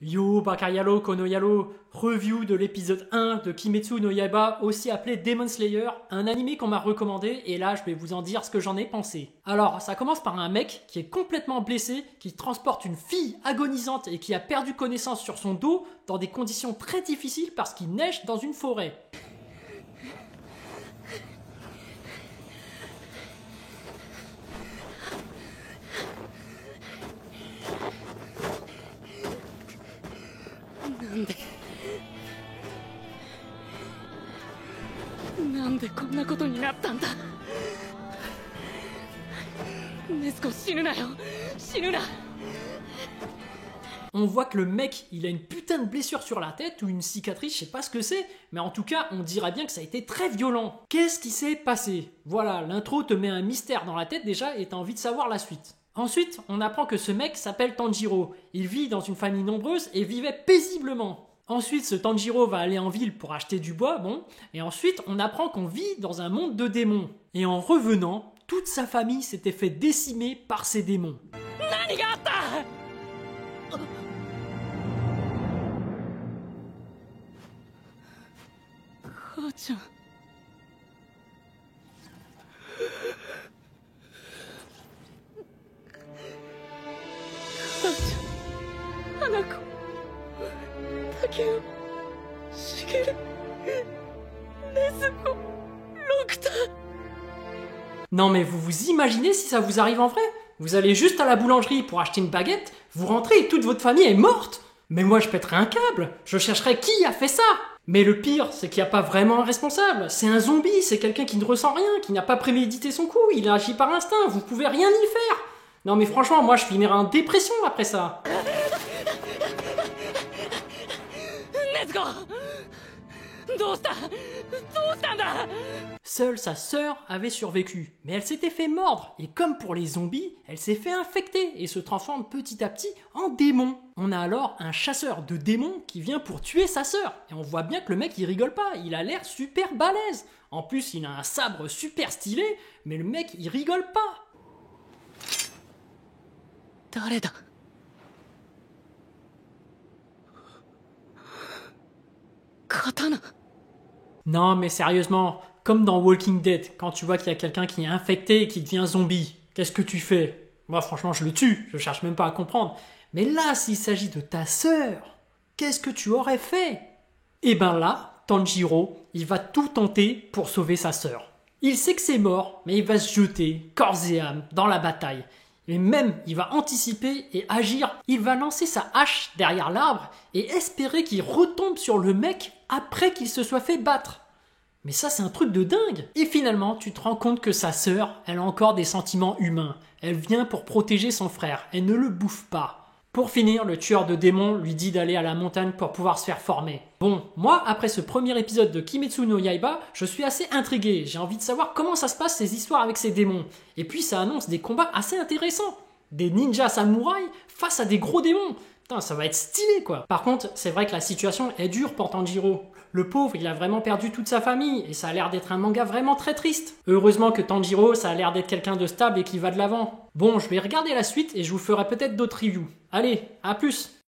Yo, Bakayalo Konoyalo, review de l'épisode 1 de Kimetsu no Yaiba, aussi appelé Demon Slayer, un anime qu'on m'a recommandé et là je vais vous en dire ce que j'en ai pensé. Alors, ça commence par un mec qui est complètement blessé, qui transporte une fille agonisante et qui a perdu connaissance sur son dos dans des conditions très difficiles parce qu'il neige dans une forêt. On voit que le mec, il a une putain de blessure sur la tête ou une cicatrice, je sais pas ce que c'est, mais en tout cas, on dirait bien que ça a été très violent. Qu'est-ce qui s'est passé? Voilà, l'intro te met un mystère dans la tête déjà et t'as envie de savoir la suite. Ensuite, on apprend que ce mec s'appelle Tanjiro. Il vit dans une famille nombreuse et vivait paisiblement. Ensuite, ce Tanjiro va aller en ville pour acheter du bois, et ensuite, on apprend qu'on vit dans un monde de démons. Et en revenant, toute sa famille s'était fait décimer par ces démons. Non mais vous vous imaginez si ça vous arrive en vrai? Vous allez juste à la boulangerie pour acheter une baguette, vous rentrez et toute votre famille est morte. Mais moi je pèterais un câble, je chercherais qui a fait ça. Mais le pire, c'est qu'il n'y a pas vraiment un responsable. C'est un zombie, c'est quelqu'un qui ne ressent rien, qui n'a pas prémédité son coup, il a agi par instinct, vous pouvez rien y faire. Non mais franchement, moi je finirais en dépression après ça. Seule sa sœur avait survécu, mais elle s'était fait mordre, et comme pour les zombies, elle s'est fait infecter et se transforme petit à petit en démon. On a alors un chasseur de démons qui vient pour tuer sa sœur, et on voit bien que le mec il rigole pas, il a l'air super balèze. En plus il a un sabre super stylé, mais le mec il rigole pas. Katana. Non mais sérieusement, comme dans Walking Dead, quand tu vois qu'il y a quelqu'un qui est infecté et qui devient zombie, qu'est-ce que tu fais? Moi franchement je le tue, je cherche même pas à comprendre. Mais là, s'il s'agit de ta sœur, qu'est-ce que tu aurais fait? Et ben là, Tanjiro, il va tout tenter pour sauver sa sœur. Il sait que c'est mort, mais il va se jeter, corps et âme, dans la bataille. Et même, il va anticiper et agir. Il va lancer sa hache derrière l'arbre et espérer qu'il retombe sur le mec après qu'il se soit fait battre. Mais ça, c'est un truc de dingue. Et finalement, tu te rends compte que sa sœur, elle a encore des sentiments humains. Elle vient pour protéger son frère. Elle ne le bouffe pas. Pour finir, le tueur de démons lui dit d'aller à la montagne pour pouvoir se faire former. Bon, moi, après ce premier épisode de Kimetsu no Yaiba, je suis assez intrigué. J'ai envie de savoir comment ça se passe ces histoires avec ces démons. Et puis ça annonce des combats assez intéressants. Des ninjas samouraïs face à des gros démons. Putain, ça va être stylé quoi. Par contre, c'est vrai que la situation est dure pour Tanjiro. Le pauvre, il a vraiment perdu toute sa famille et ça a l'air d'être un manga vraiment très triste. Heureusement que Tanjiro, ça a l'air d'être quelqu'un de stable et qui va de l'avant. Bon, je vais regarder la suite et je vous ferai peut-être d'autres reviews. Allez, à plus!